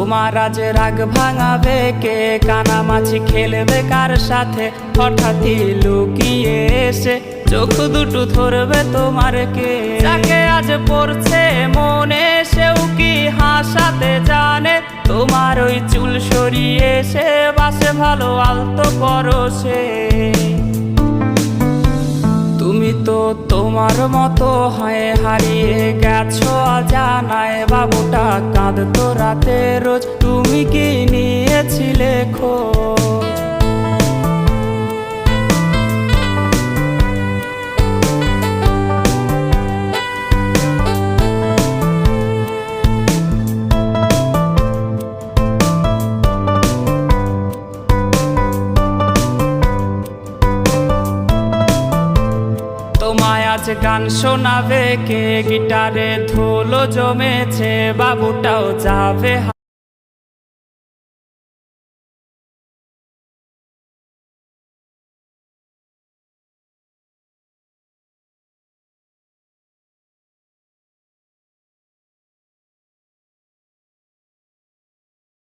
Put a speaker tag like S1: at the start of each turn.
S1: তোমার আজ রাগ ভাঙাবে কে? কানামাছি খেলবে কার সাথে? হঠাৎই লুকিয়ে এসে চোখ দুটো ধরবে তোমার কে? যাকে আজ পড়ছে মনে সেও কি হাসাতে জানে? তোমার ওই চুল সরিয়ে সে বাসে ভালো আলতো পরশে। তুমি তো তোমার মতো হয়ে হারিয়ে গেছো অজানায়। বাবুটা কাঁদতো রাতে রোজ, তুমি কি নিয়েছিলে খোঁজ? তোমায় আজ গান শোনাবে কে? গিটারে ধুলো জমেছে, বাবুটাও যাবে।